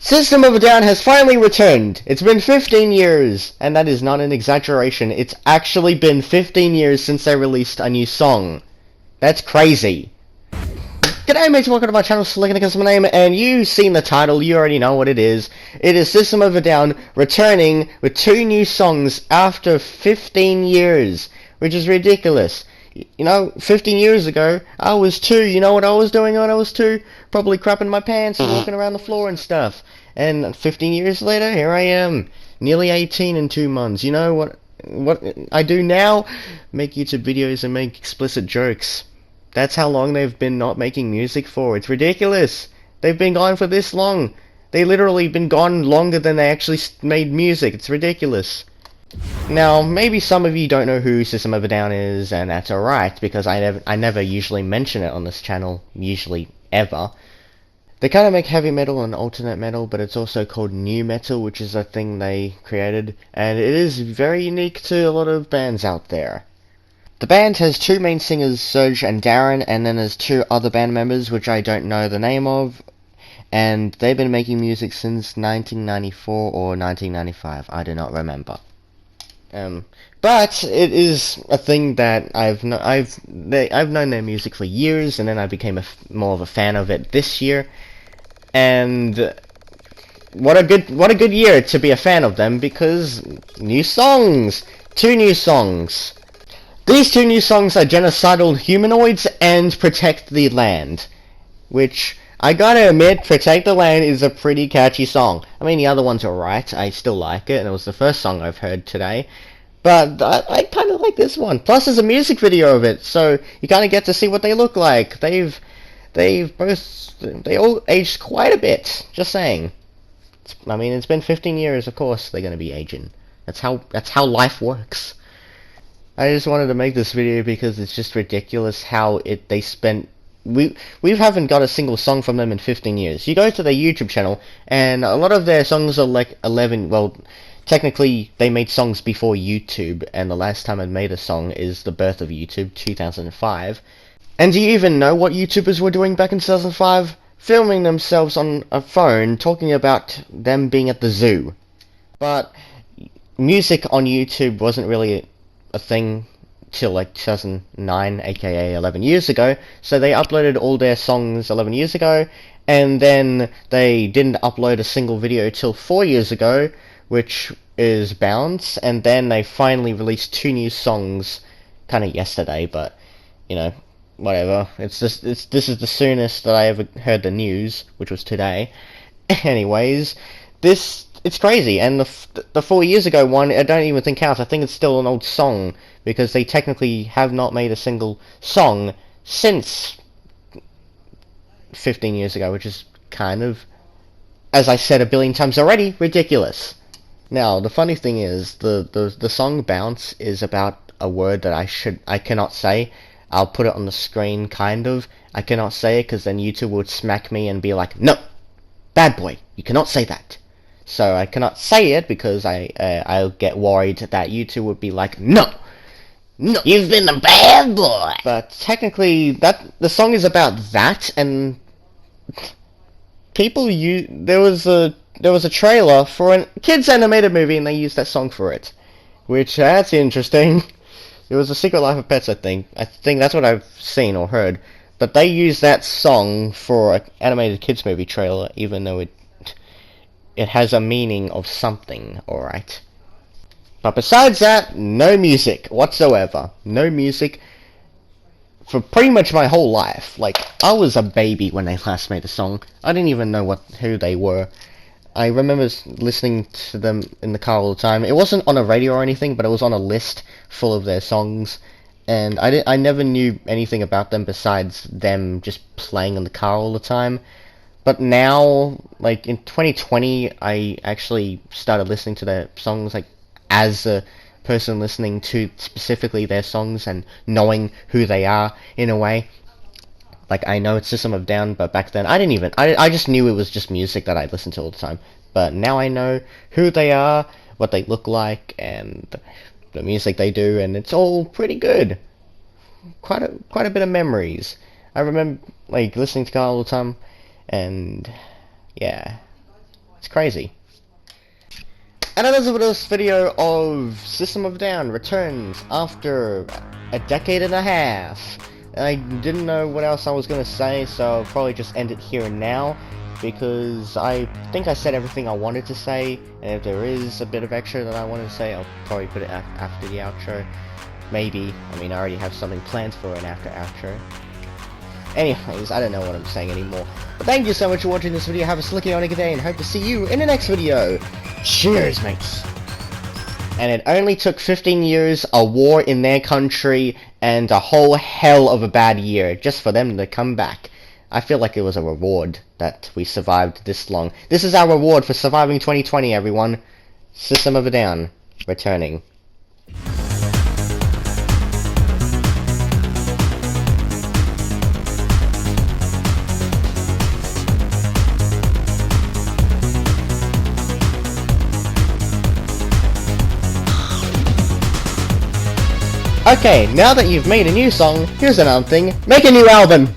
System of a Down has finally returned. It's been 15 years, and that is not an exaggeration. It's actually been 15 years since they released a new song. That's crazy. G'day mates, welcome to my channel, Slick is my name, and you've seen the title, you already know what it is. It is System of a Down returning with 2 new songs after 15 years, which is ridiculous. You know, 15 years ago, I was 2, you know what I was doing when I was 2? Probably crapping my pants and walking around the floor and stuff. And 15 years later, here I am, nearly 18 in 2 months. You know what I do now? Make YouTube videos and make explicit jokes. That's how long they've been not making music for. It's ridiculous. They've been gone for this long. They literally been gone longer than they actually made music. It's ridiculous. Now, maybe some of you don't know who System of a Down is, and that's alright, because I never usually mention it on this channel, usually ever. They kind of make heavy metal and alternate metal, but it's also called Numetal, which is a thing they created, and it is very unique to a lot of bands out there. The band has 2 main singers, Surj and Daron, and then there's 2 other band members, which I don't know the name of, and they've been making music since 1994 or 1995, I do not remember. But it is a thing that I've known their music for years, and then I became more of a fan of it this year. And what a good year to be a fan of them, because new songs, 2 new songs. These 2 new songs are Genocidal Humanoids and Protect the Land, which I gotta admit, Protect the Land is a pretty catchy song. I mean, the other ones are right, I still like it, and it was the first song I've heard today. But I kind of like this one. Plus, there's a music video of it, so you kind of get to see what they look like. They all aged quite a bit. Just saying. I mean, it's been 15 years. Of course, they're gonna be aging. That's how life works. I just wanted to make this video because it's just ridiculous how they spent. We haven't got a single song from them in 15 years. You go to their YouTube channel, and a lot of their songs are like 11. Well, technically, they made songs before YouTube, and the last time I made a song is the birth of YouTube, 2005. And do you even know what YouTubers were doing back in 2005? Filming themselves on a phone, talking about them being at the zoo. But music on YouTube wasn't really a thing till like 2009, aka 11 years ago, so they uploaded all their songs 11 years ago, and then they didn't upload a single video till 4 years ago, which is Bounce, and then they finally released 2 new songs kind of yesterday, but you know, whatever. This is the soonest that I ever heard the news, which was today. Anyways, it's crazy, and the 4 years ago one, I don't even think counts. I think it's still an old song, because they technically have not made a single song since 15 years ago, which is kind of, as I said a billion times already, ridiculous. Now, the funny thing is, the song Bounce is about a word that I cannot say. I'll put it on the screen, kind of. I cannot say it, because then YouTube would smack me and be like, no, bad boy, you cannot say that. So I cannot say it, because I'll get worried that YouTube would be like, no, you've been a bad boy. But technically, the song is about that, and there was a trailer for a kids animated movie, and they used that song for it, which that's interesting. It was A Secret Life of Pets, I think. I think that's what I've seen or heard. But they used that song for an animated kids movie trailer, even though it has a meaning of something, alright. But besides that, no music whatsoever. No music for pretty much my whole life. Like, I was a baby when they last made a song. I didn't even know who they were. I remember listening to them in the car all the time. It wasn't on a radio or anything, but it was on a list full of their songs. And I never knew anything about them besides them just playing in the car all the time. But now, like in 2020, I actually started listening to their songs, like as a person listening to specifically their songs and knowing who they are in a way. Like, I know it's System of a Down, but back then I just knew it was just music that I listened to all the time. But now I know who they are, what they look like, and the music they do, and it's all pretty good. Quite a bit of memories. I remember like listening to Carl all the time, and yeah, It's crazy. And that is this video of System of a Down returns after a decade and a half. I didn't know what else I was going to say, so I'll probably just end it here and now, because I think I said everything I wanted to say, and if there is a bit of extra that I want to say, I'll probably put it after the outro. Maybe. I mean, I already have something planned for an after outro. Anyways, I don't know what I'm saying anymore. But thank you so much for watching this video. Have a slicky onic day, and hope to see you in the next video. Cheers, mates! And it only took 15 years, a war in their country, and a whole hell of a bad year just for them to come back. I feel like it was a reward that we survived this long. This is our reward for surviving 2020, everyone. System of a Down, returning. Okay, now that you've made a new song, here's another thing. Make a new album!